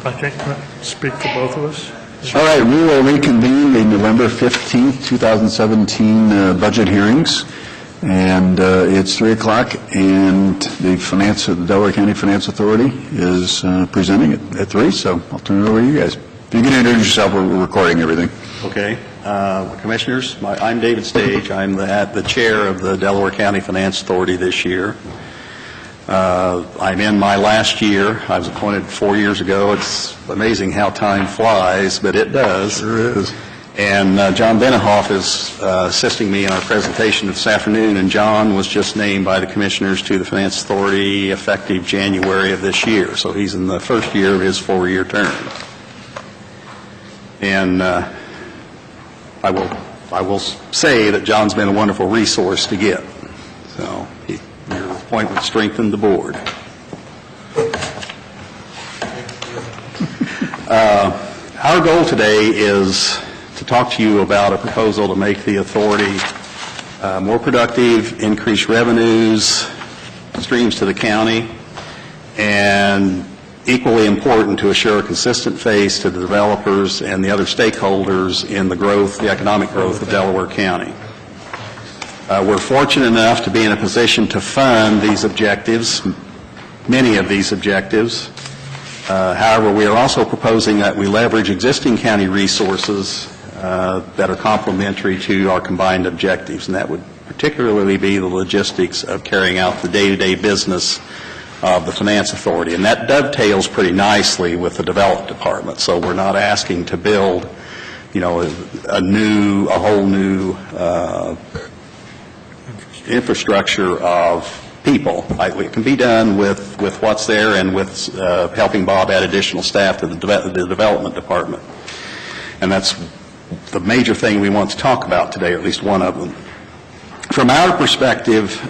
I think, speak for both of us. All right, we will reconvene the November 15th, 2017 budget hearings, and it's 3 o'clock, and the Delaware County Finance Authority is presenting it at 3, so I'll turn it over to you guys. If you can introduce yourself, we're recording everything. Okay. Commissioners, I'm David Stage. I'm the chair of the Delaware County Finance Authority this year. I'm in my last year. I was appointed 4 years ago. It's amazing how time flies, but it does. Sure is. And John Benioff is assisting me in our presentation this afternoon, and John was just named by the commissioners to the Finance Authority effective January of this year. So he's in the first year of his 4-year term. And I will say that John's been a wonderful resource to get. So your appointment strengthened the board. Our goal today is to talk to you about a proposal to make the authority more productive, increase revenues, streams to the county, and equally important to assure a consistent face to the developers and the other stakeholders in the growth, the economic growth of Delaware County. We're fortunate enough to be in a position to fund these objectives, many of these objectives. However, we are also proposing that we leverage existing county resources that are complementary to our combined objectives, and that would particularly be the logistics of carrying out the day-to-day business of the Finance Authority, and that dovetails pretty nicely with the Development Department. So we're not asking to build, a whole new infrastructure of people. It can be done with what's there and with helping Bob add additional staff to the Development Department, and that's the major thing we want to talk about today, or at least one of them. From our perspective,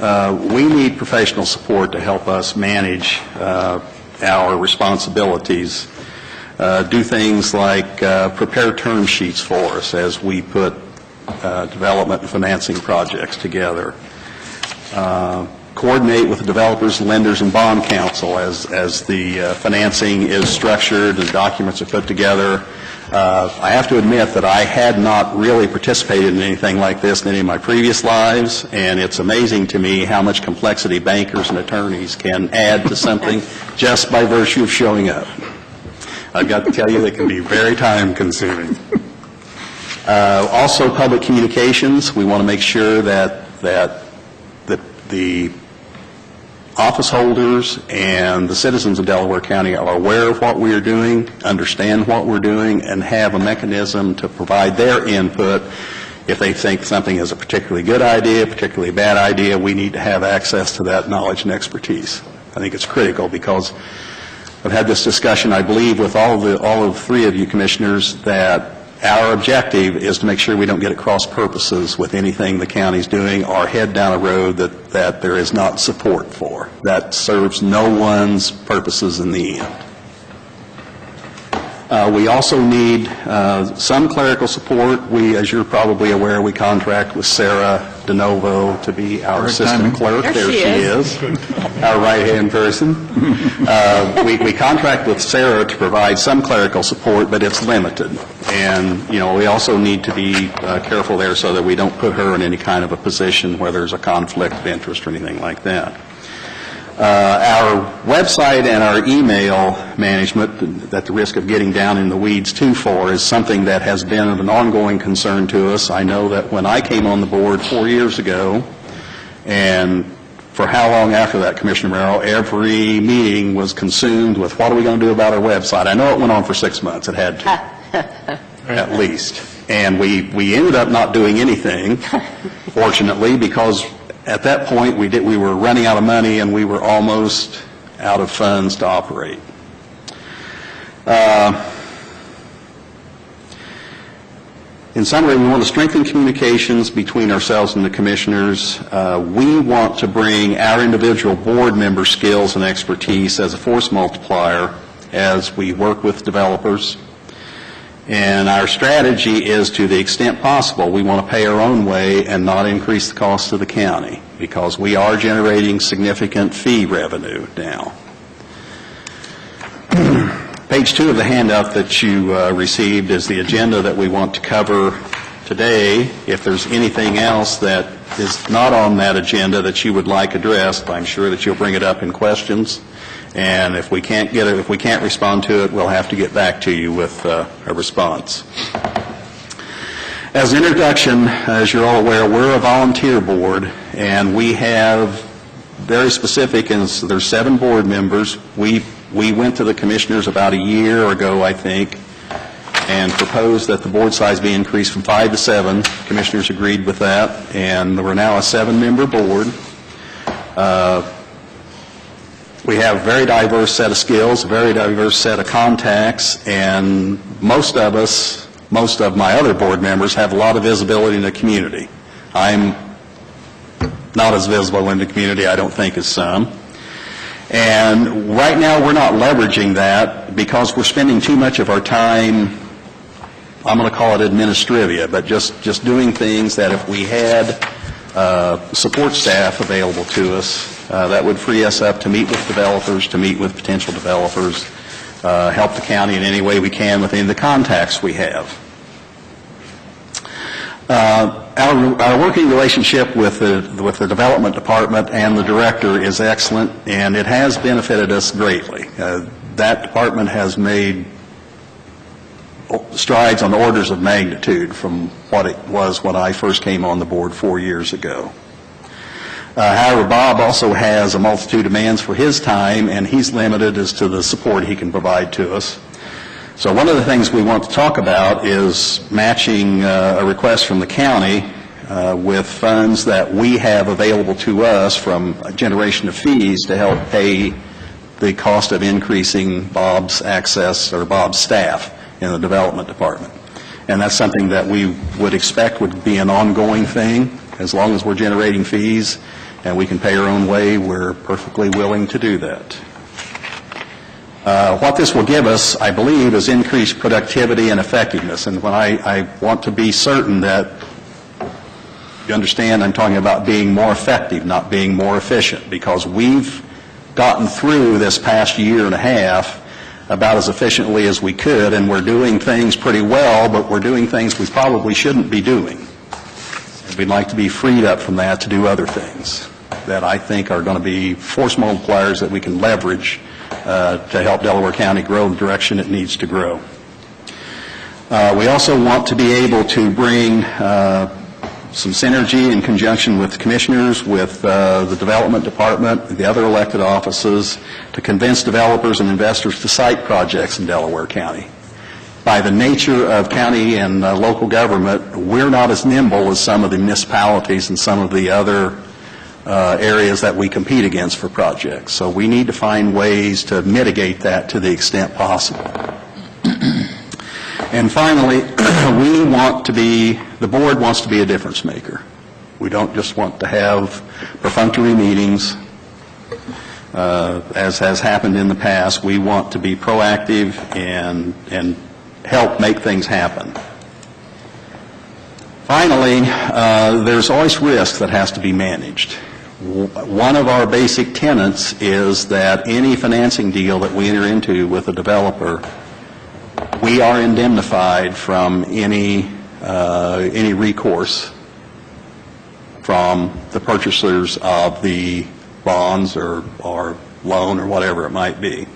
we need professional support to help us manage our responsibilities, do things like prepare term sheets for us as we put development and financing projects together, coordinate with the developers, lenders, and bond counsel as the financing is structured and documents are put together. I have to admit that I had not really participated in anything like this in any of my previous lives, and it's amazing to me how much complexity bankers and attorneys can add to something just by virtue of showing up. I've got to tell you, they can be very time-consuming. Also, public communications. We want to make sure that the office holders and the citizens of Delaware County are aware of what we are doing, understand what we're doing, and have a mechanism to provide their input. If they think something is a particularly good idea, particularly bad idea, we need to have access to that knowledge and expertise. I think it's critical because I've had this discussion, I believe, with all of 3 of you commissioners, that our objective is to make sure we don't get at cross purposes with anything the county's doing or head down a road that there is not support for. That serves no one's purposes in the end. We also need some clerical support. As you're probably aware, we contract with Sarah DeNovo to be our assistant clerk. There she is, our right-hand person. We contract with Sarah to provide some clerical support, but it's limited. And, we also need to be careful there so that we don't put her in any kind of a position where there's a conflict of interest or anything like that. Our website and our email management, at the risk of getting down in the weeds too far, is something that has been of an ongoing concern to us. I know that when I came on the board 4 years ago, and for how long after that, Commissioner Merrill, every meeting was consumed with what are we going to do about our website. I know it went on for 6 months. It had to, at least. And we ended up not doing anything, fortunately, because at that point, we were running out of money and we were almost out of funds to operate. In summary, we want to strengthen communications between ourselves and the commissioners. We want to bring our individual board member skills and expertise as a force multiplier as we work with developers. And our strategy is, to the extent possible, we want to pay our own way and not increase the cost of the county, because we are generating significant fee revenue now. Page 2 of the handout that you received is the agenda that we want to cover today. If there's anything else that is not on that agenda that you would like addressed, I'm sure that you'll bring it up in questions. And if we can't get it, if we can't respond to it, we'll have to get back to you with a response. As an introduction, as you're all aware, we're a volunteer board, and we have very specific, and there's 7 board members. We went to the commissioners about a year ago, I think, and proposed that the board size be increased from 5 to 7. Commissioners agreed with that, and we're now a 7-member board. We have a very diverse set of skills, a very diverse set of contacts, and most of my other board members have a lot of visibility in the community. I'm not as visible in the community, I don't think, as some. And right now, we're not leveraging that because we're spending too much of our time, I'm going to call it administrivia, but just doing things that if we had support staff available to us, that would free us up to meet with developers, to meet with potential developers, help the county in any way we can within the contacts we have. Our working relationship with the development department and the director is excellent, and it has benefited us greatly. That department has made strides on orders of magnitude from what it was when I first came on the board 4 years ago. However, Bob also has a multitude of demands for his time, and he's limited as to the support he can provide to us. So one of the things we want to talk about is matching a request from the county with funds that we have available to us from a generation of fees to help pay the cost of increasing Bob's access or Bob's staff in the development department. And that's something that we would expect would be an ongoing thing. As long as we're generating fees and we can pay our own way, we're perfectly willing to do that. What this will give us, I believe, is increased productivity and effectiveness. And when I want to be certain that you understand, I'm talking about being more effective, not being more efficient, because we've gotten through this past year and a half about as efficiently as we could, and we're doing things pretty well, but we're doing things we probably shouldn't be doing. And we'd like to be freed up from that to do other things that I think are going to be force multipliers that we can leverage to help Delaware County grow in the direction it needs to grow. We also want to be able to bring some synergy in conjunction with commissioners, with the development department, the other elected offices, to convince developers and investors to site projects in Delaware County. By the nature of county and local government, we're not as nimble as some of the municipalities and some of the other areas that we compete against for projects. So we need to find ways to mitigate that to the extent possible. And finally, the board wants to be a difference maker. We don't just want to have perfunctory meetings, as has happened in the past. We want to be proactive and help make things happen. Finally, there's always risk that has to be managed. One of our basic tenets is that any financing deal that we enter into with a developer, we are indemnified from any recourse from the purchasers of the bonds or loan or whatever it might be.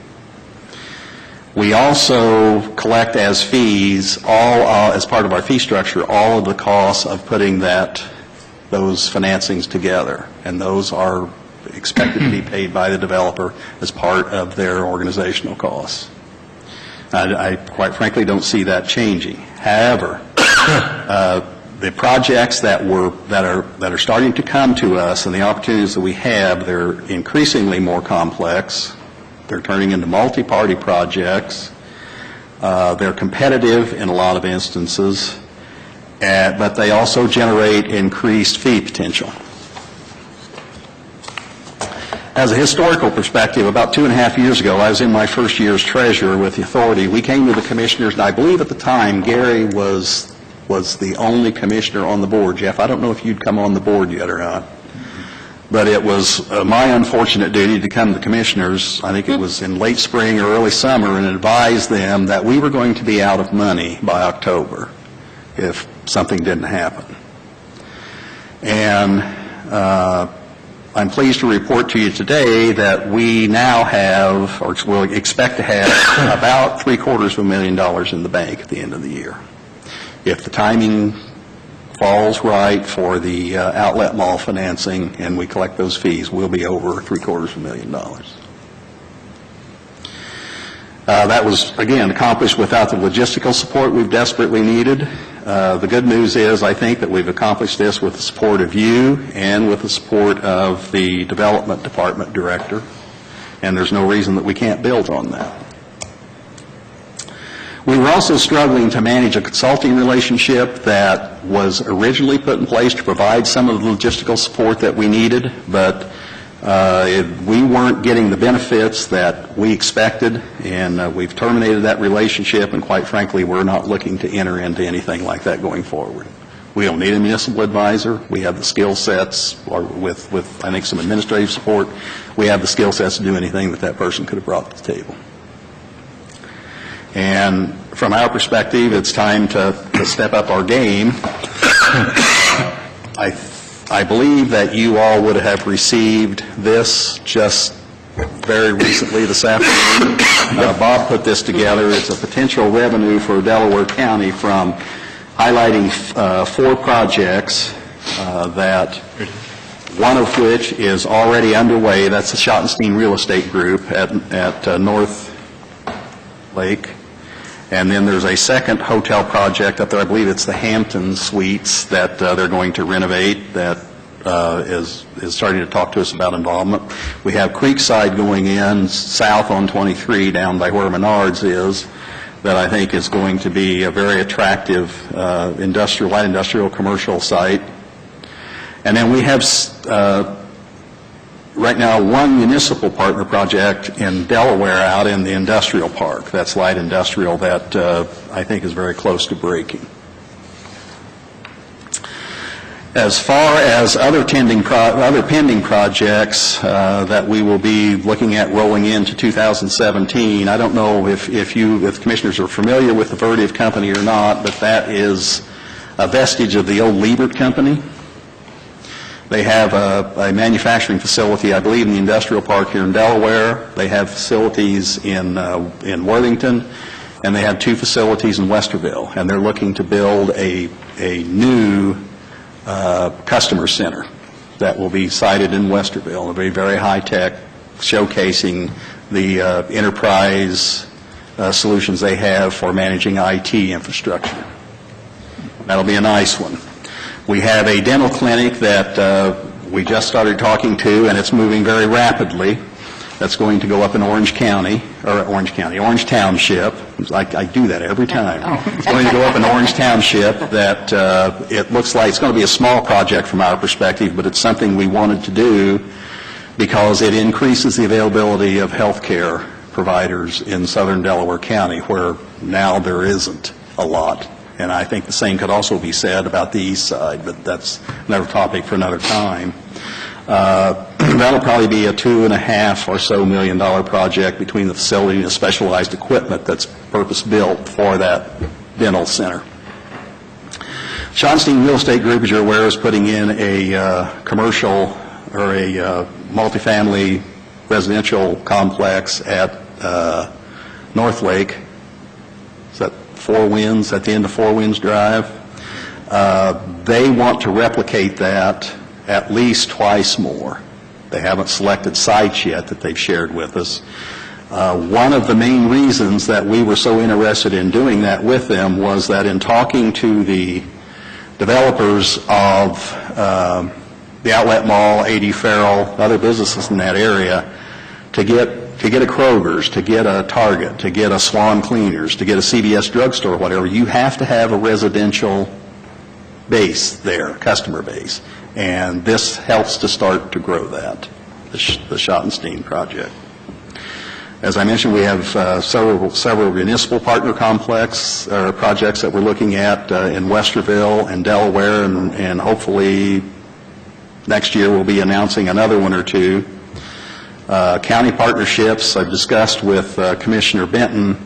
We also collect as fees, as part of our fee structure, all of the costs of putting those financings together, and those are expected to be paid by the developer as part of their organizational costs. I quite frankly don't see that changing. However, the projects that are starting to come to us and the opportunities that we have, they're increasingly more complex. They're turning into multi-party projects. They're competitive in a lot of instances, but they also generate increased fee potential. As a historical perspective, about 2.5 years ago, I was in my first year as treasurer with the authority. We came to the commissioners, and I believe at the time Gary was the only commissioner on the board. Jeff, I don't know if you'd come on the board yet or not. But it was my unfortunate duty to come to the commissioners, I think it was in late spring or early summer, and advise them that we were going to be out of money by October if something didn't happen. And I'm pleased to report to you today that we now have, or will expect to have, about $750,000 in the bank at the end of the year. If the timing falls right for the outlet mall financing and we collect those fees, we'll be over $750,000. That was, again, accomplished without the logistical support we've desperately needed. The good news is, I think, that we've accomplished this with the support of you and with the support of the Development Department Director, and there's no reason that we can't build on that. We were also struggling to manage a consulting relationship that was originally put in place to provide some of the logistical support that we needed, but we weren't getting the benefits that we expected, and we've terminated that relationship, and quite frankly, we're not looking to enter into anything like that going forward. We don't need a municipal advisor. We have the skill sets, or with I think, some administrative support, we have the skill sets to do anything that person could have brought to the table. And from our perspective, it's time to step up our game. I believe that you all would have received this just very recently this afternoon. Bob put this together. It's a potential revenue for Delaware County from highlighting 4 projects that one of which is already underway. That's the Schottenstein Real Estate Group at North Lake. And then there's a second hotel project up there, I believe it's the Hampton Suites, that they're going to renovate, that is starting to talk to us about involvement. We have Creekside going in south on 23 down by where Menards is, that I think is going to be a very attractive light industrial commercial site. And then we have right now one municipal partner project in Delaware out in the industrial park. That's light industrial that I think is very close to breaking. As far as other pending projects that we will be looking at rolling into 2017, I don't know if the commissioners are familiar with the Vertiv Company or not, but that is a vestige of the old Liebert Company. They have a manufacturing facility, I believe, in the industrial park here in Delaware. They have facilities in Worthington, and they have 2 facilities in Westerville. And they're looking to build a new customer center that will be sited in Westerville. It'll be very high-tech, showcasing the enterprise solutions they have for managing IT infrastructure. That'll be a nice one. We have a dental clinic that we just started talking to, and it's moving very rapidly. That's going to go up in Orange Township. I do that every time. It's going to go up in Orange Township. That it looks like it's going to be a small project from our perspective, but it's something we wanted to do because it increases the availability of health care providers in southern Delaware County, where now there isn't a lot. And I think the same could also be said about the east side, but that's another topic for another time. That'll probably be a $2.5 million project between the facility and the specialized equipment that's purpose-built for that dental center. Schottenstein Real Estate Group, as you're aware, is putting in a commercial or a multifamily residential complex at North Lake. Is that Four Winds, at the end of Four Winds Drive? They want to replicate that at least twice more. They haven't selected sites yet that they've shared with us. One of the main reasons that we were so interested in doing that with them was that in talking to the developers of the Outlet Mall, A.D. Farrell, other businesses in that area, to get a Kroger's, to get a Target, to get a Swan Cleaners, to get a CVS drugstore, whatever, you have to have a residential base there, customer base. And this helps to start to grow that, the Schottenstein project. As I mentioned, we have several municipal partner projects that we're looking at in Westerville and Delaware, and hopefully Next year, we'll be announcing another one or two. County partnerships, I've discussed with Commissioner Benton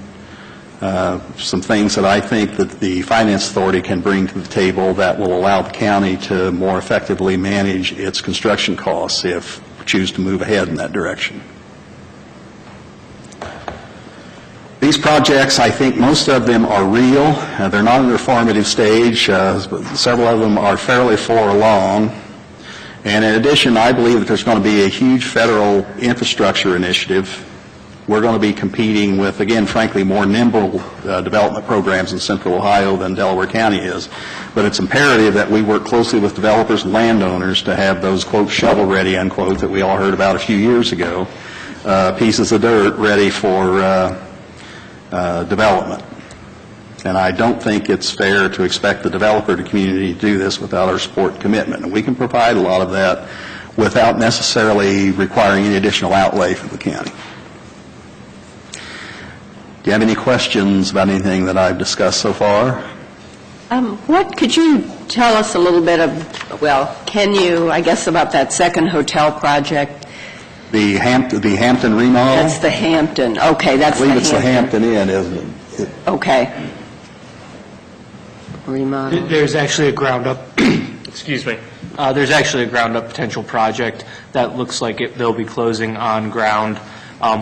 some things that I think that the Finance Authority can bring to the table that will allow the county to more effectively manage its construction costs if we choose to move ahead in that direction. These projects, I think most of them are real. They're not in their formative stage. But several of them are fairly far along. And in addition, I believe that there's going to be a huge federal infrastructure initiative. We're going to be competing with, again, frankly, more nimble development programs in Central Ohio than Delaware County is. But it's imperative that we work closely with developers and landowners to have those, quote, shovel-ready, unquote, that we all heard about a few years ago, pieces of dirt ready for development. And I don't think it's fair to expect the developer community to do this without our support and commitment. And we can provide a lot of that without necessarily requiring any additional outlay from the county. Do you have any questions about anything that I've discussed so far? What could you tell us a little bit of, well, can you, I guess, about that second hotel project? The Hampton remodel? That's the Hampton. Okay, that's the Hampton. I believe it's the Hampton Inn, isn't it? Okay. Remodel. There's actually a ground-up, excuse me, there's actually a ground-up potential project that looks like they'll be closing on ground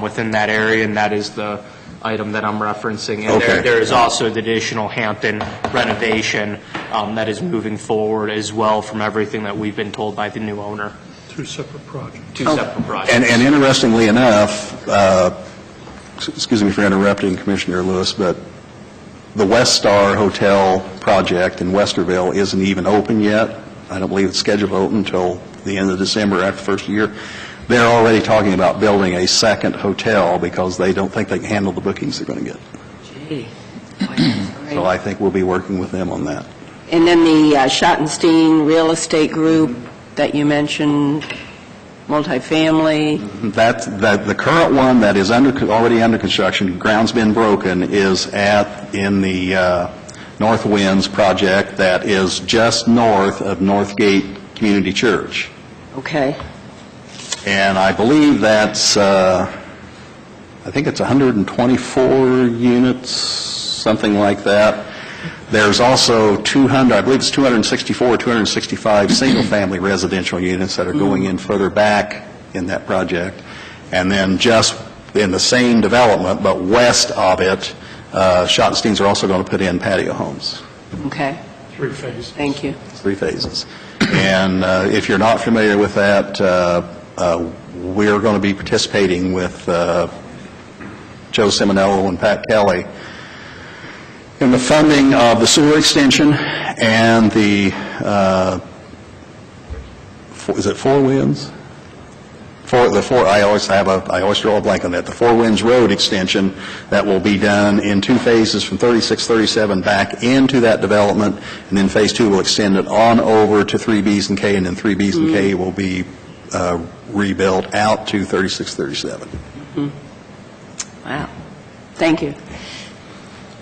within that area, and that is the item that I'm referencing. And Okay. there is also the additional Hampton renovation that is moving forward as well from everything that we've been told by the new owner. Two separate projects. Two separate projects. And interestingly enough, excuse me for interrupting, Commissioner Lewis, but the West Star Hotel project in Westerville isn't even open yet. I don't believe it's scheduled to open until the end of December after the first year. They're already talking about building a second hotel because they don't think they can handle the bookings they're going to get. Gee. Boy, that's great. So I think we'll be working with them on that. And then the Schottenstein Real Estate Group that you mentioned, multifamily. The current one that is already under construction, ground's been broken, is in the North Winds project that is just north of Northgate Community Church. Okay. And I believe that's, I think it's 124 units, something like that. There's also 200, I believe it's 264 or 265 single-family residential units that are going in further back in that project. And then just in the same development, but west of it, Schottensteins are also going to put in patio homes. Okay. 3 phases. Thank you. 3 phases. And if you're not familiar with that, we're going to be participating with Joe Simonello and Pat Kelly in the funding of the sewer extension and the, is it Four Winds? I always draw a blank on that. The Four Winds Road extension that will be done in 2 phases from 3637 back into that development, and then phase 2 will extend it on over to 3Bs and K, and then 3Bs and K will be rebuilt out to 3637. Wow. Thank you.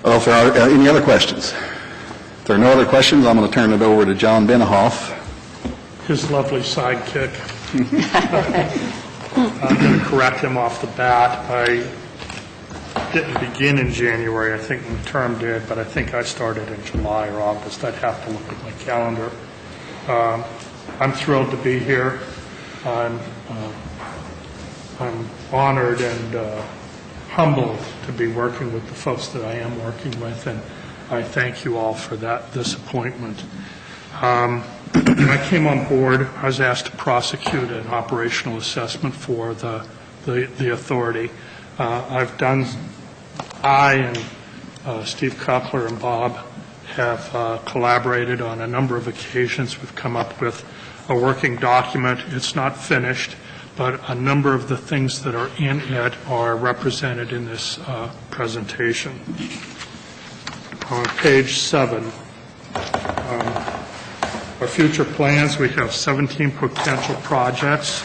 Well, if there are any other questions? If there are no other questions, I'm going to turn it over to John Benehoff. His lovely sidekick. I'm going to correct him off the bat. I didn't begin in January. I think the term did, but I think I started in July or August. I'd have to look at my calendar. I'm thrilled to be here. I'm honored and humbled to be working with the folks that I am working with, and I thank you all for this appointment. When I came on board, I was asked to prosecute an operational assessment for the authority. I and Steve Koppler and Bob have collaborated on a number of occasions. We've come up with a working document. It's not finished, but a number of the things that are in it are represented in this presentation. On page 7, our future plans, we have 17 potential projects.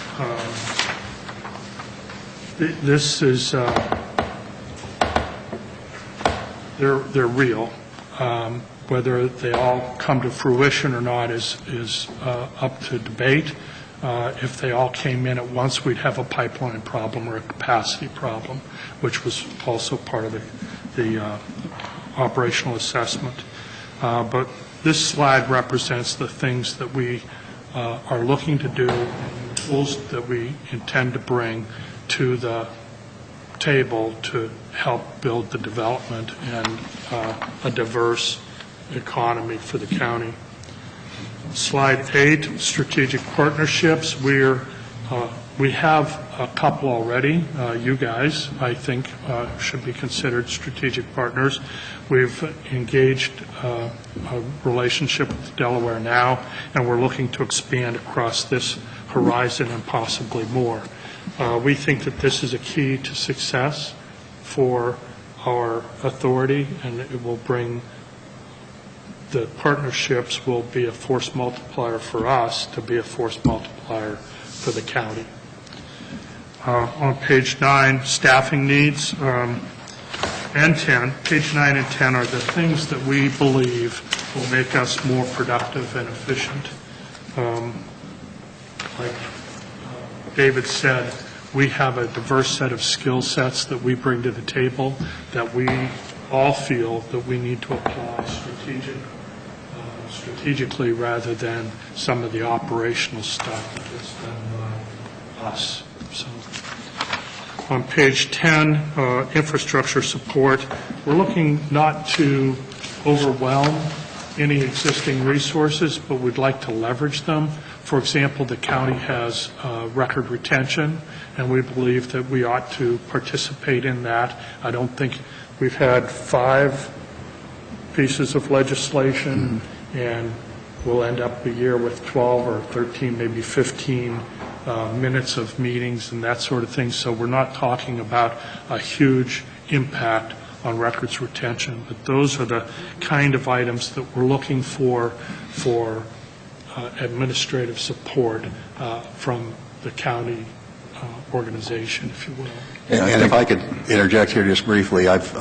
This is, they're real. Whether they all come to fruition or not is up to debate. If they all came in at once, we'd have a pipeline problem or a capacity problem, which was also part of the operational assessment. But this slide represents the things that we are looking to do, and tools that we intend to bring to the table to help build the development and a diverse economy for the county. Slide 8, strategic partnerships. We have a couple already. You guys, I think, should be considered strategic partners. We've engaged a relationship with Delaware Now, and we're looking to expand across this horizon and possibly more. We think that this is a key to success for our authority, and it will bring the partnerships will be a force multiplier for us to be a force multiplier for the county. On page 9, staffing needs, and 10, page 9 and 10 are the things that we believe will make us more productive and efficient. Like David said, we have a diverse set of skill sets that we bring to the table that we all feel that we need to apply strategically rather than some of the operational stuff that is done by us. So, on page 10, infrastructure support, we're looking not to overwhelm any existing resources, but we'd like to leverage them. For example, the county has record retention, and we believe that we ought to participate in that. I don't think we've had 5 pieces of legislation, and we'll end up a year with 12 or 13, maybe 15 minutes of meetings and that sort of thing. So we're not talking about a huge impact on records retention, but those are the kind of items that we're looking for administrative support from the county organization, if you will. And if I could interject here just briefly, I've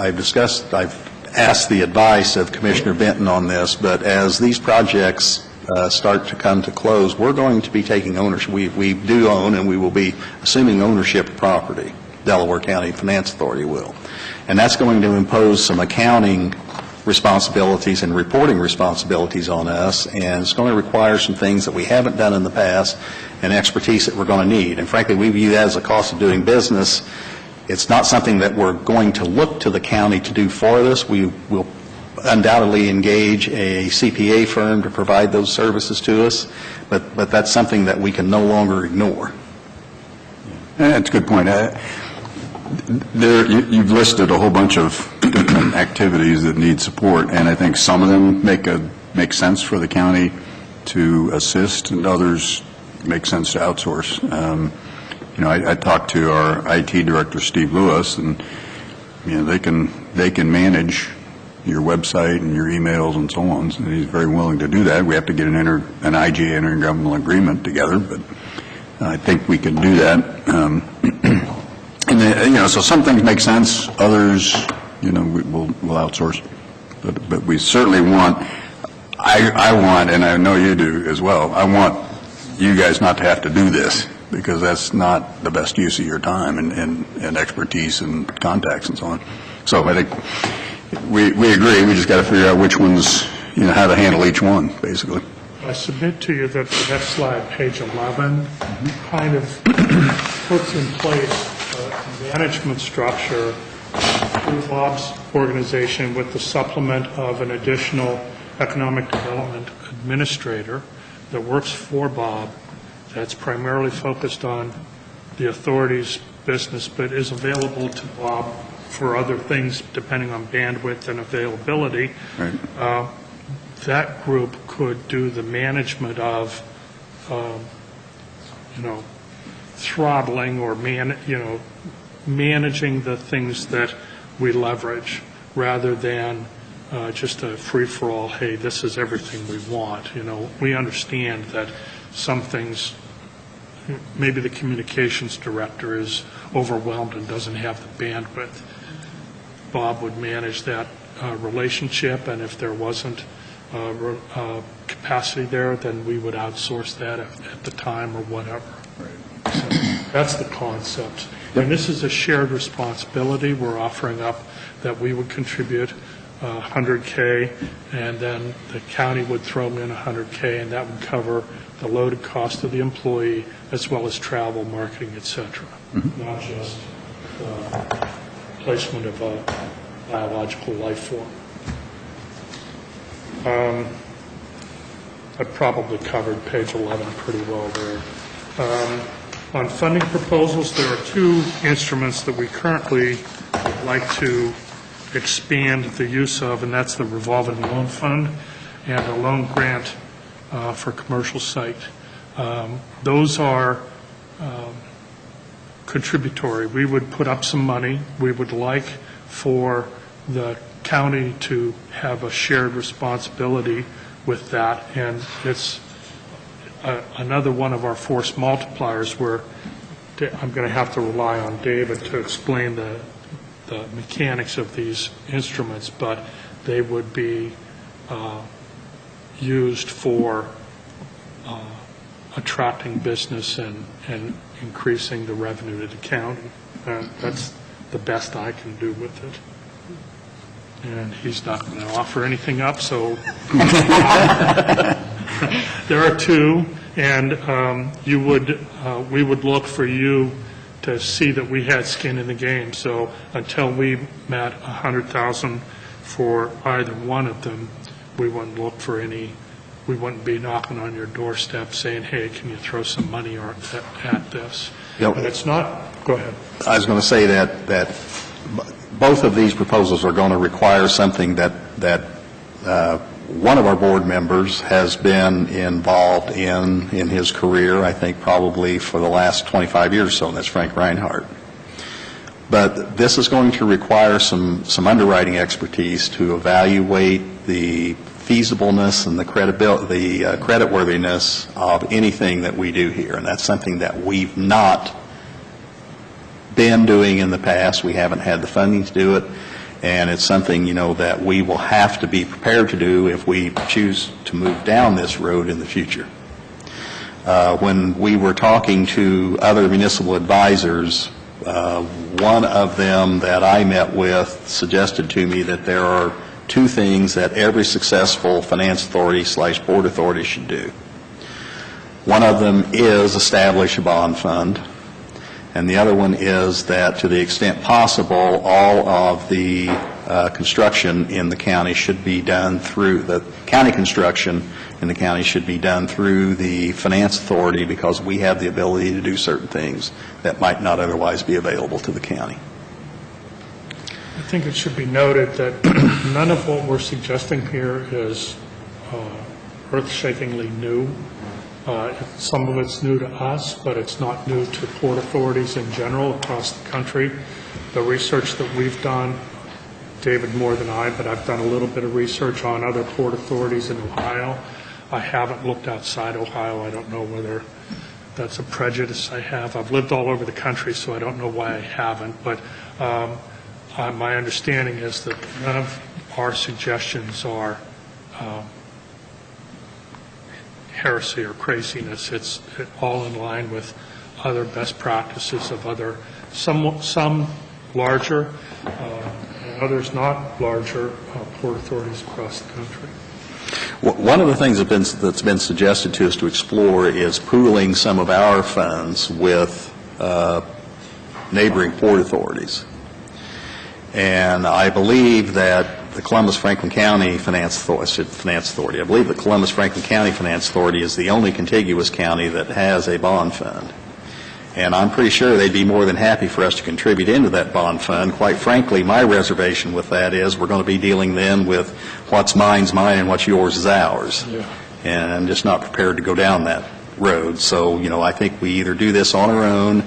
asked the advice of Commissioner Benton on this, but as these projects start to come to close, we're going to be taking ownership. We do own, and we will be assuming ownership of property. Delaware County Finance Authority will. And that's going to impose some accounting responsibilities and reporting responsibilities on us, and it's going to require some things that we haven't done in the past and expertise that we're going to need. And frankly, we view that as a cost of doing business. It's not something that we're going to look to the county to do for us. We will undoubtedly engage a CPA firm to provide those services to us, but that's something that we can no longer ignore. That's a good point. You've listed a whole bunch of different activities that need support, and I think some of them make sense for the county to assist, and others make sense to outsource. I talked to our IT director, Steve Lewis, and they can manage your website and your emails and so on. And he's very willing to do that. We have to get an IGA, intergovernmental agreement together, but I think we can do that. So some things make sense. Others, we'll outsource. But we certainly want. I want, and I know you do as well. I want you guys not to have to do this, because that's not the best use of your time and expertise and contacts and so on. So I think we agree. We just got to figure out which ones, how to handle each one, basically. I submit to you that the next slide, page 11, kind of puts in place a management structure through Bob's organization with the supplement of an additional economic development administrator that works for Bob, that's primarily focused on the authority's business, but is available to Bob for other things depending on bandwidth and availability. Right. That group could do the management of, throttling or managing the things that we leverage, rather than just a free-for-all, hey, this is everything we want. We understand that some things, maybe the communications director is overwhelmed and doesn't have the bandwidth. Bob would manage that relationship, and if there wasn't capacity there, then we would outsource that at the time or whatever. So that's the concept. And this is a shared responsibility. We're offering up that we would contribute $100K, and then the county would throw in $100K, and that would cover the loaded cost of the employee as well as travel, marketing, et cetera, not just placement of a biological life form. I probably covered page 11 pretty well there. On funding proposals, there are two instruments that we currently would like to expand the use of, and that's the revolving loan fund and a loan grant for commercial site. Those are contributory. We would put up some money. We would like for the county to have a shared responsibility with that, and it's another one of our force multipliers where I'm going to have to rely on David to explain the mechanics of these instruments, but they would be used for attracting business and increasing the revenue to the county. That's the best I can do with it. And he's not going to offer anything up, so there are two, and we would look for you to see that we had skin in the game. So until we met 100,000 for either one of them, we wouldn't look for any. We wouldn't be knocking on your doorstep saying, "Hey, can you throw some money at this?" Yep. But it's not. Go ahead. I was going to say that both of these proposals are going to require something that one of our board members has been involved in his career, I think probably for the last 25 years or so, and that's Frank Reinhardt. But this is going to require some underwriting expertise to evaluate the feasibleness and the creditworthiness of anything that we do here, and that's something that we've not been doing in the past. We haven't had the funding to do it, and it's something, that we will have to be prepared to do if we choose to move down this road in the future. When we were talking to other municipal advisors, one of them that I met with suggested to me that there are two things that every successful finance authority / board authority should do. One of them is establish a bond fund, and the other one is that to the extent possible, all of the construction in the county should be done through, the county construction in the county should be done through the finance authority, because we have the ability to do certain things that might not otherwise be available to the county. I think it should be noted that none of what we're suggesting here is earth-shakingly new. Some of it's new to us, but it's not new to port authorities in general across the country. The research that we've done, David more than I, but I've done a little bit of research on other port authorities in Ohio. I haven't looked outside Ohio. I don't know whether that's a prejudice I have. I've lived all over the country, so I don't know why I haven't. But my understanding is that none of our suggestions are heresy or craziness. It's all in line with other best practices of other, some larger and others not larger port authorities across the country. One of the things that's been suggested to us to explore is pooling some of our funds with neighboring port authorities. And I believe that the Columbus-Franklin County Finance Authority, I believe the Columbus-Franklin County Finance Authority is the only contiguous county that has a bond fund. And I'm pretty sure they'd be more than happy for us to contribute into that bond fund. Quite frankly, my reservation with that is we're going to be dealing then with what's mine's mine and what's yours is ours. Yeah. And I'm just not prepared to go down that road. So, I think we either do this on our own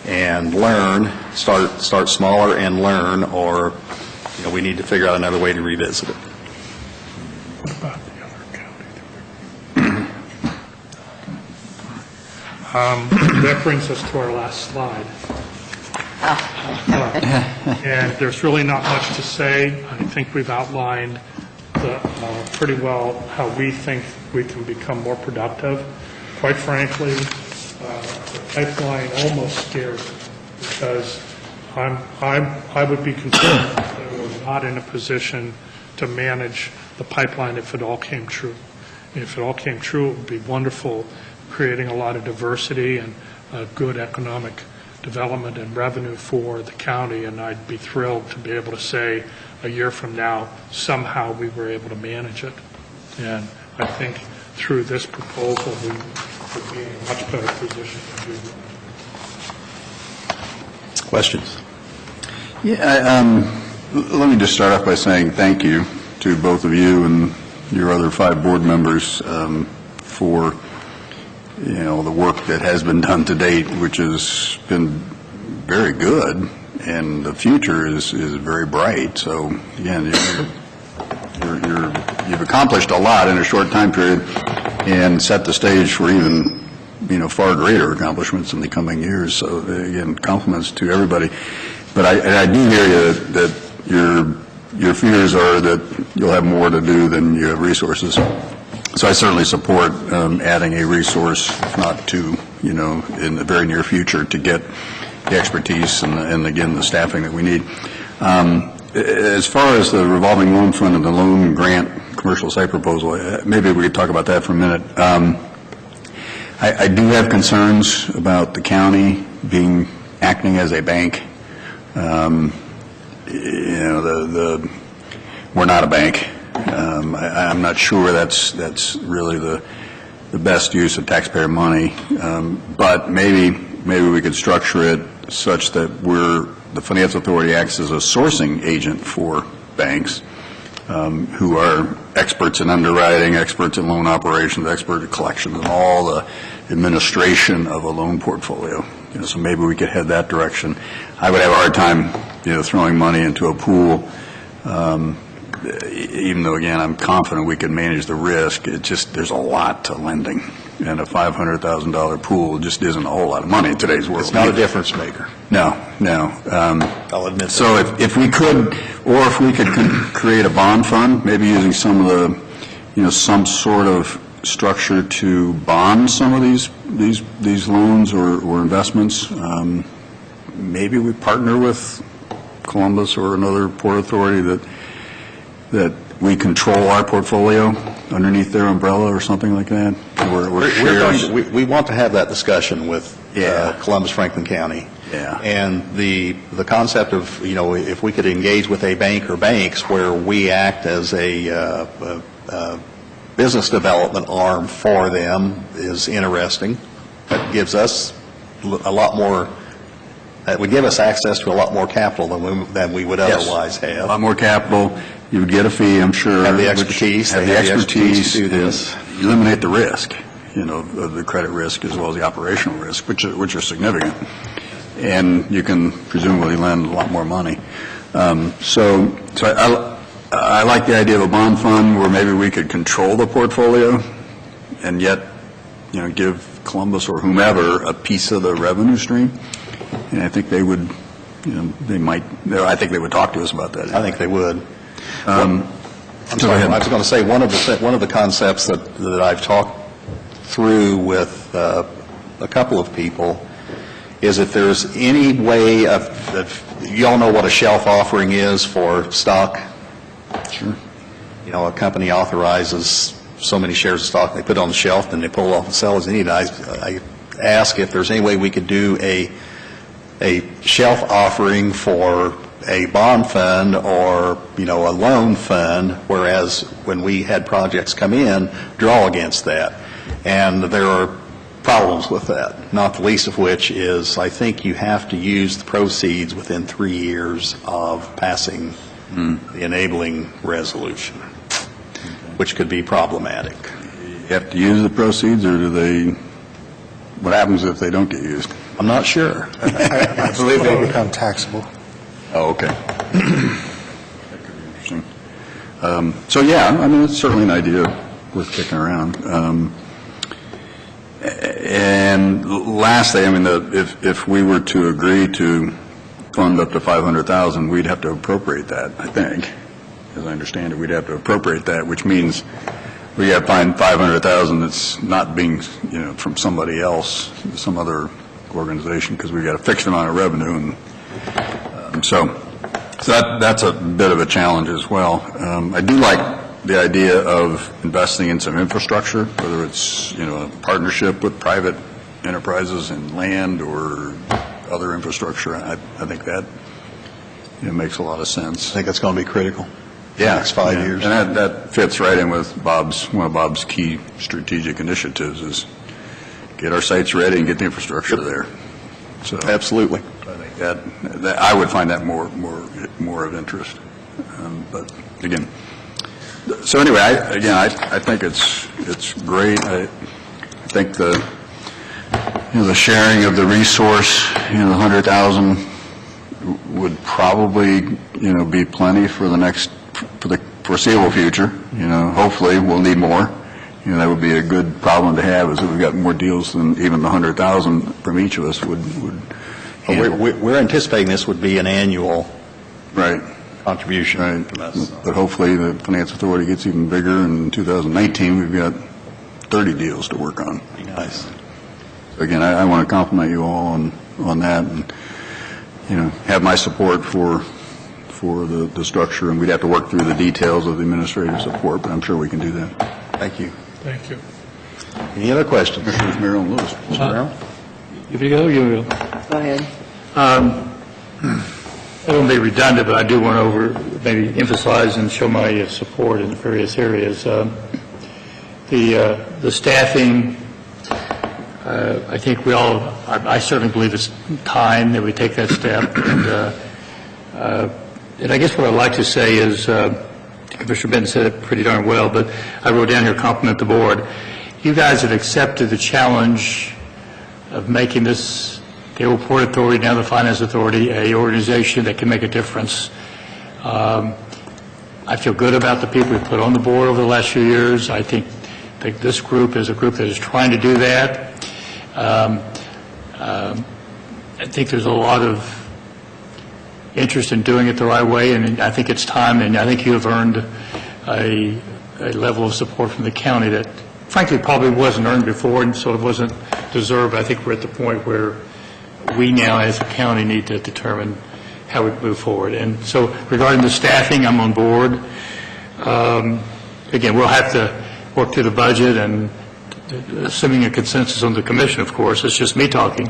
and learn, start smaller and learn, or we need to figure out another way to revisit it. What about the other county? That brings us to our last slide. And there's really not much to say. I think we've outlined pretty well how we think we can become more productive. Quite frankly, the pipeline almost scares me because I would be concerned that we're not in a position to manage the pipeline if it all came true. If it all came true, it would be wonderful, creating a lot of diversity and good economic development and revenue for the county, and I'd be thrilled to be able to say a year from now, somehow we were able to manage it. And I think through this proposal, we would be in a much better position to do that. Questions? Yeah, let me just start off by saying thank you to both of you and your other 5 board members for, the work that has been done to date, which has been very good, and the future is very bright. So, again, you've accomplished a lot in a short time period and set the stage for even, far greater accomplishments in the coming years. So, again, compliments to everybody. But I do hear you that your fears are that you'll have more to do than you have resources. So I certainly support adding a resource, if not 2, in the very near future to get the expertise and again, the staffing that we need. As far as the revolving loan fund and the loan grant commercial site proposal, maybe we could talk about that for a minute. I do have concerns about the county acting as a bank. We're not a bank. I'm not sure that's really the best use of taxpayer money, but maybe we could structure it such that the Finance Authority acts as a sourcing agent for banks who are experts in underwriting, experts in loan operations, expert in collections, and all the administration of a loan portfolio. So maybe we could head that direction. I would have a hard time, throwing money into a pool, even though, again, I'm confident we can manage the risk. There's a lot to lending, and a $500,000 pool just isn't a whole lot of money in today's world. It's not a difference maker. No. I'll admit so that. if we could create a bond fund, maybe using some of the, some sort of structure to bond some of these loans or investments. Maybe we partner with Columbus or another port authority that we control our portfolio underneath their umbrella or something like that. We want to have that discussion with Columbus, Franklin County. Yeah. And the concept of, if we could engage with a bank or banks where we act as a business development arm for them is interesting. That gives us a lot more, that would give us access to a lot more capital than we would otherwise have. A lot more capital. You would get a fee, I'm sure. Have the expertise. Have the expertise to do this. Eliminate the risk, of the credit risk as well as the operational risk, which are significant. And you can presumably lend a lot more money. So I like the idea of a bond fund where maybe we could control the portfolio and yet, give Columbus or whomever a piece of the revenue stream. And I think they would, I think they would talk to us about that. I think they would. I'm sorry, I was going to say one of the concepts that I've talked through with a couple of people is if there's any way of you all know what a shelf offering is for stock. Sure. A company authorizes so many shares of stock, they put it on the shelf, and they pull it off and sell as they need. I ask if there's any way we could do a shelf offering for a bond fund or, a loan fund, whereas when we had projects come in, draw against that. And there are problems with that, not the least of which is I think you have to use the proceeds within 3 years of passing the enabling resolution, which could be problematic. You have to use the proceeds, or what happens if they don't get used? I'm not sure. I believe they become taxable. Oh, okay. That could be interesting. So, it's certainly an idea worth kicking around. And lastly, if we were to agree to fund up to $500,000, we'd have to appropriate that, I think. as I understand it, we'd have to appropriate that, which means we got to find $500,000 that's not being, from somebody else, some other organization, because we've got a fixed amount of revenue, and so that's a bit of a challenge as well. I do like the idea of investing in some infrastructure, whether it's, a partnership with private enterprises in land or other infrastructure. I think that makes a lot of sense. I think that's going to be critical. Yeah, Next 5 years. And that fits right in with one of Bob's key strategic initiatives is get our sites ready and get the infrastructure there. So Absolutely. I think that I would find that more of interest. But again, so anyway, I think it's great. I think the sharing of the resource, the 100,000 would probably be plenty for the foreseeable future. Hopefully we'll need more. That would be a good problem to have, is that we've got more deals than even the 100,000 from each of us would handle. We're anticipating this would be an annual Right. contribution Right. from us. But hopefully the Finance Authority gets even bigger, and in 2019 we've got 30 deals to work on. Be nice. Again, I want to compliment you all on that, and have my support for the structure, and we'd have to work through the details of the administrative support, but I'm sure we can do that. Thank you. Thank you. Any other questions? Commissioners Merrill and Lewis. Mr. Brown? If you go, you go. Go ahead. I don't want to be redundant, but I do want to maybe emphasize and show my support in various areas. The staffing, I think I certainly believe it's time that we take that step. And I guess what I'd like to say is, Commissioner Benton said it pretty darn well, but I wrote down here, compliment the board. You guys have accepted the challenge of making this, the old Port Authority, now the Finance Authority, a organization that can make a difference. I feel good about the people we put on the board over the last few years. I think this group is a group that is trying to do that. I think there's a lot of interest in doing it the right way, and I think it's time, and I think you have earned a level of support from the county that frankly probably wasn't earned before and sort of wasn't deserved. I think we're at the point where we now as a county need to determine how we move forward. And so regarding the staffing, I'm on board. Again, we'll have to work through the budget, and assuming a consensus on the commission, of course. It's just me talking.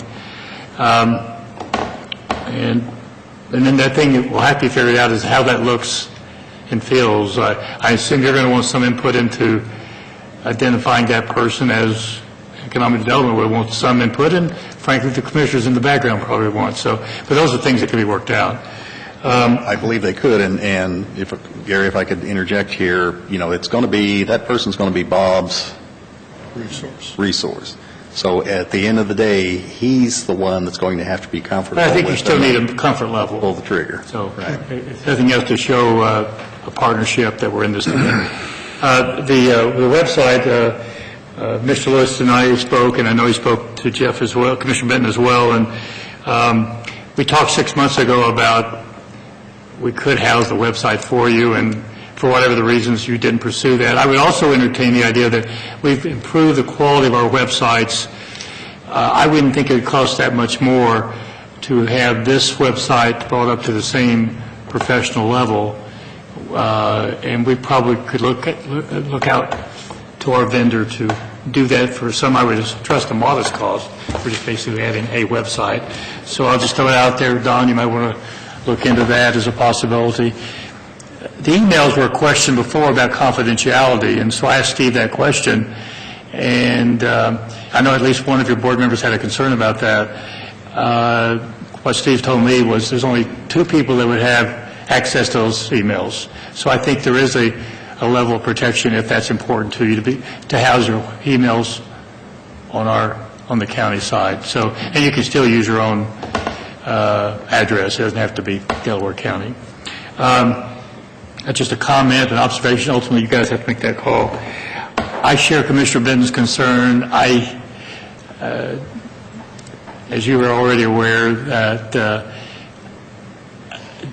And then that thing that will have to be figured out is how that looks and feels. I assume you're going to want some input into identifying that person, as economic development would want some input, and frankly, the commissioners in the background probably want. So, but those are things that can be worked out. I believe they could, and if, Gary, if I could interject here, it's going to be, that person's going to be Bob's resource. So at the end of the day, he's the one that's going to have to be comfortable. But I think you with still them. need a comfort level. Pull the trigger. So, Right. if nothing else, to show a partnership that we're in this together. The website, Mr. Lewis and I spoke, and I know he spoke to Jeff as well, Commissioner Benton as well, and we talked 6 months ago about we could house the website for you, and for whatever the reasons you didn't pursue that. I would also entertain the idea that we've improved the quality of our websites. I wouldn't think it would cost that much more to have this website brought up to the same professional level, and we probably could look out to our vendor to do that for some, I would trust, a modest cost. We're just basically adding a website. So I'll just throw it out there. Don, you might want to look into that as a possibility. The emails were a question before about confidentiality, and so I asked Steve that question, and I know at least one of your board members had a concern about that. What Steve told me was there's only 2 people that would have access to those emails. So I think there is a level of protection, if that's important to you, to house your emails on the county side. So, and you can still use your own address. It doesn't have to be Delaware County. That's just a comment, an observation. Ultimately, you guys have to make that call. I share Commissioner Benton's concern. As you are already aware, that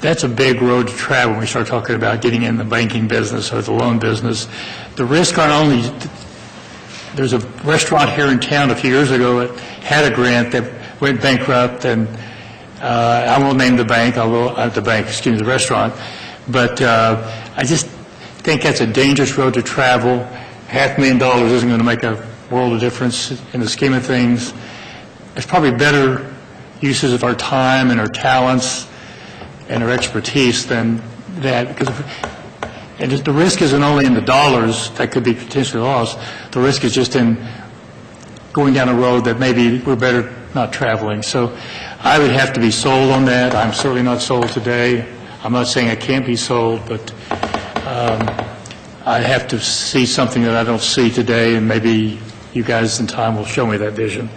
that's a big road to travel when we start talking about getting in the banking business or the loan business. The risk aren't only, there's a restaurant here in town a few years ago that had a grant that went bankrupt, and I won't name the bank, the restaurant, but I just think that's a dangerous road to travel. $500,000 isn't going to make a world of difference in the scheme of things. There's probably better uses of our time and our talents and our expertise than that, because and the risk isn't only in the dollars that could be potentially lost. The risk is just in going down a road that maybe we're better not traveling. So I would have to be sold on that. I'm certainly not sold today. I'm not saying I can't be sold, but I have to see something that I don't see today, and maybe you guys in time will show me that vision.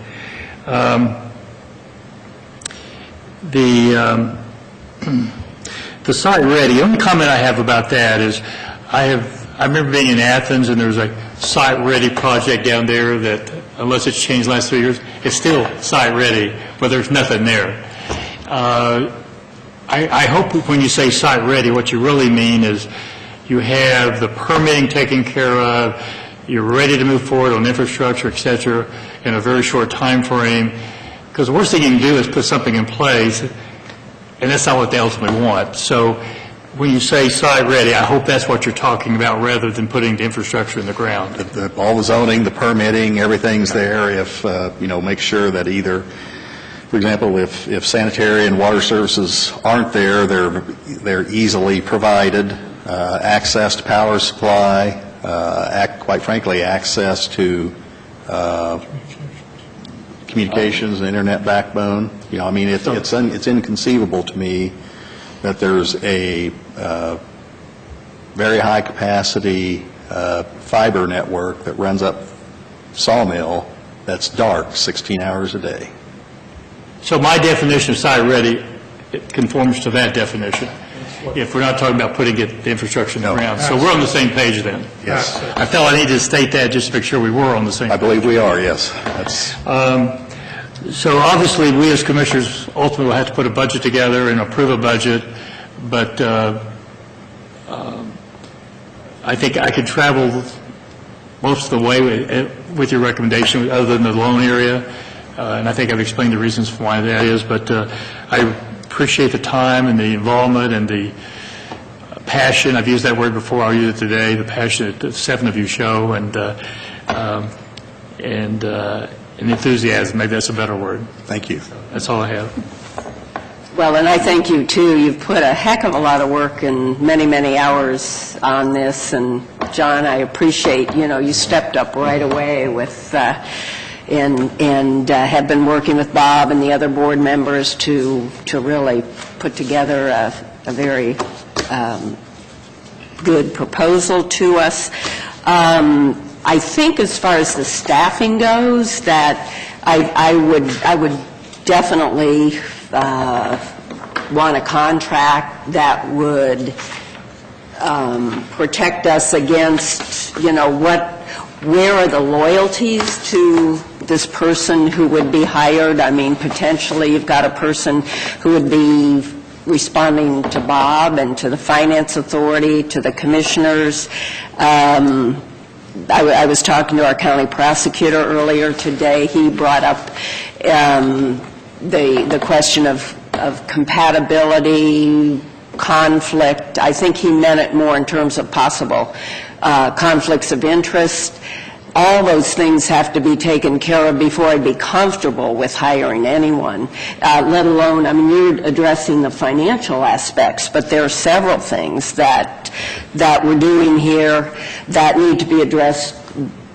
The site ready, the only comment I have about that is I remember being in Athens, and there was a site ready project down there that, unless it's changed the last 3 years, it's still site ready, but there's nothing there. I hope when you say site ready, what you really mean is you have the permitting taken care of, you're ready to move forward on infrastructure, et cetera, in a very short time frame. Because the worst thing you can do is put something in place, and that's not what they ultimately want. So when you say site ready, I hope that's what you're talking about, rather than putting the infrastructure in the ground. All the zoning, the permitting, everything's there. If, make sure that either, for example, if sanitary and water services aren't there, they're easily provided. Access to power supply, quite frankly, access to communications and internet backbone. It's inconceivable to me that there's a very high capacity fiber network that runs up Sawmill that's dark 16 hours a day. So my definition of site ready, it conforms to that definition, if we're not talking about putting the infrastructure in the ground. So we're on the same page then. Yes. I felt I needed to state that just to make sure we were on the same page. I believe we are, yes. So obviously, we as commissioners ultimately will have to put a budget together and approve a budget, but I think I could travel most of the way with your recommendation, other than the loan area, and I think I've explained the reasons why that is, but I appreciate the time and the involvement and the passion. I've used that word before, I'll use it today, the passion that the 7 of you show, and enthusiasm, maybe that's a better word. Thank you. That's all I have. Well, and I thank you, too. You've put a heck of a lot of work and many, many hours on this. And, John, I appreciate, you stepped up right away with, and have been working with Bob and the other board members to really put together a very good proposal to us. I think as far as the staffing goes, that I would definitely want a contract that would protect us against, where are the loyalties to this person who would be hired? I mean, potentially you've got a person who would be responding to Bob and to the Finance Authority, to the commissioners. I was talking to our county prosecutor earlier today. He brought up the question of compatibility, conflict. I think he meant it more in terms of possible conflicts of interest. All those things have to be taken care of before I'd be comfortable with hiring anyone, let alone, you're addressing the financial aspects, but there are several things that we're doing here that need to be addressed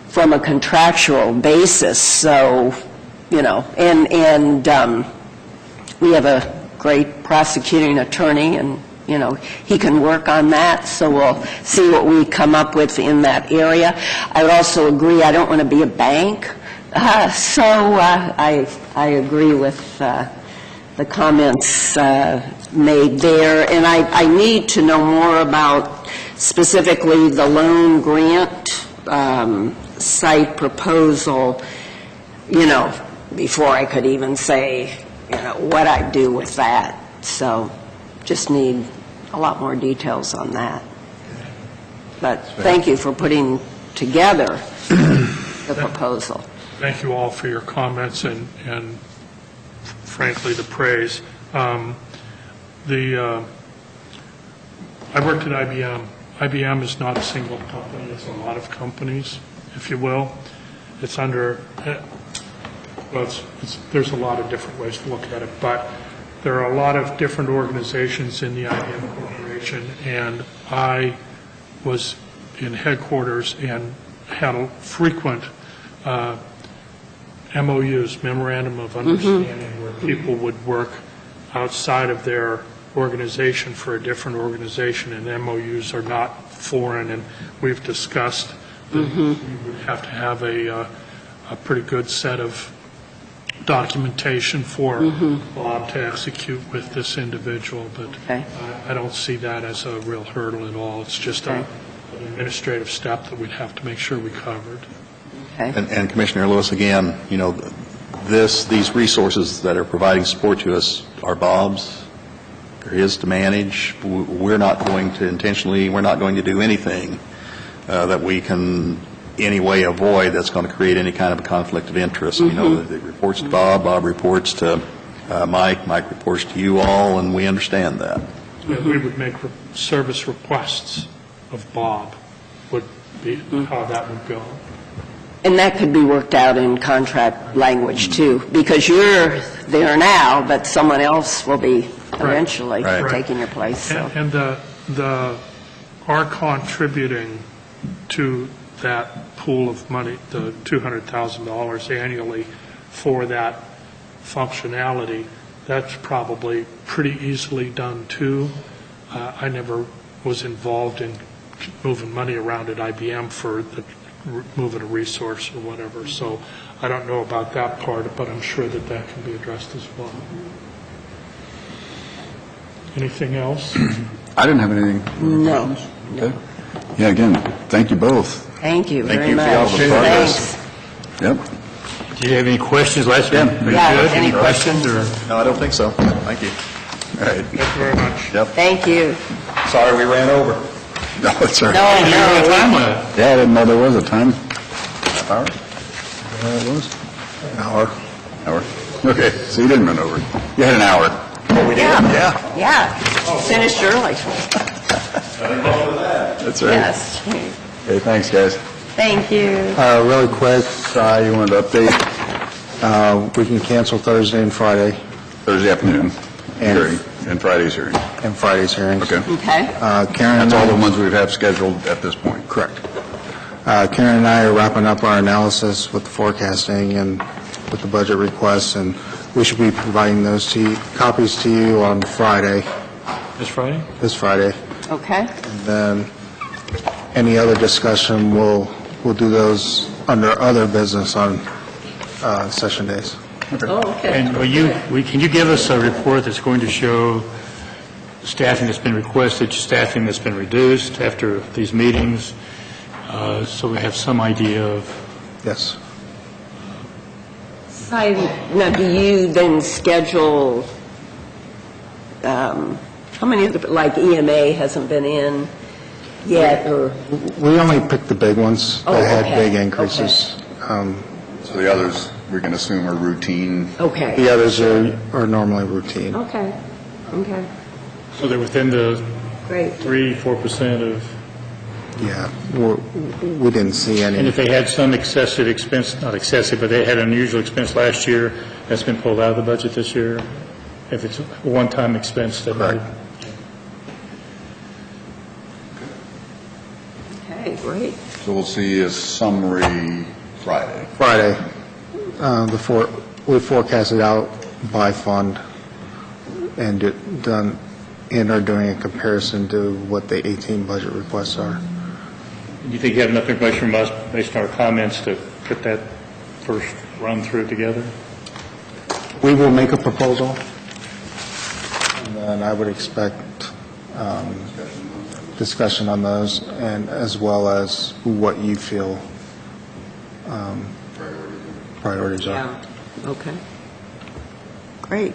from a contractual basis. So, and we have a great prosecuting attorney, and he can work on that, so we'll see what we come up with in that area. I would also agree, I don't want to be a bank, so I agree with the comments made there, and I need to know more about specifically the loan grant site proposal, before I could even say, what I do with that. So just need a lot more details on that. But thank you for putting together the proposal. Thank you all for your comments and frankly, the praise. I worked at IBM. IBM is not a single company, it's a lot of companies, if you will. It's under, well, there's a lot of different ways to look at it, but there are a lot of different organizations in the IBM Corporation, and I was in headquarters and had a frequent MOUs, Memorandum of Understanding, where people would work outside of their organization for a different organization, and MOUs are not foreign, and we've discussed that we would have to have a pretty good set of documentation for Bob to execute with this individual, but Okay. I don't see that as a real hurdle at all. It's just an administrative step that we'd have to make sure we covered. Okay. And Commissioner Lewis, again, you know, these resources that are providing support to us are Bob's, they're his to manage. We're not going to intentionally, we're not going to do anything that we can any way avoid that's going to create any kind of a conflict of interest. You know, it reports to Bob, Bob reports to Mike, Mike reports to you all, and we understand that. We would make service requests of Bob, would be how that would go. And that could be worked out in contract language, too, because you're there now, but someone else will be eventually Right. taking your place, so. And our contributing to that pool of money, the $200,000 annually for that functionality, that's probably pretty easily done, too. I never was involved in moving money around at IBM for moving a resource or whatever, so I don't know about that part, but I'm sure that that can be addressed as well. Anything else? I didn't have anything. No. Okay. Yeah, again, thank you both. Thank you Thank very you for much. all the progress. Thanks. Yep. Do you have any questions? Last one? Pretty Yeah, good. any questions or? No, I don't think so. Thank you. All right. Thank you very much. Yep. Thank you. Sorry we ran over. No, it's all right. No, no. Time limit. Yeah, I didn't know there was a time. Half hour? It was? Hour. Hour. Okay, so you didn't run over. You had an hour. Oh, we did? Yeah. Yeah, finished early. That's right. Yes. Okay, thanks, guys. Thank you. Really quick, You wanted to update we can cancel Thursday and Friday Thursday afternoon And- hearing and Friday's hearing. and Friday's hearings. Okay. Okay. Karen and That's all the I, ones we have scheduled at this point. correct. Karen and I are wrapping up our analysis with the forecasting and with the budget requests, and we should be providing those copies to you on Friday, This Friday? this Friday. Okay. And then any other discussion, we'll do those under other business on session days. Oh, okay. And can you give us a report that's going to show staffing that's been requested, staffing that's been reduced after these meetings, so we have some idea of, Yes. Now, do you then schedule, how many of the, like EMA hasn't been in yet, or? We only picked the big ones Oh, that had okay. big increases. So the others, we can assume are routine. Okay. The others are normally routine. Okay. Okay. so they're within the Great. 3-4% of, Yeah, we didn't see and any. if they had some excessive expense, not excessive, but they had unusual expense last year, that's been pulled out of the budget this year? If it's a one-time expense that might... Correct. Okay, great. So we'll see a summary Friday. Friday, we forecasted out by fund and are doing a comparison to what the 18 budget requests are. Do you think you have enough information from us, based on our comments, to put that first run-through together? We will make a proposal, and then I would expect discussion on those, and as well as what you feel priorities are. Yeah. Okay. Great.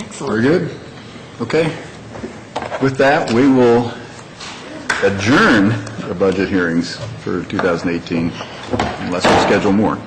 Very good. Okay. With that, we will adjourn the budget hearings for 2018 unless we schedule more.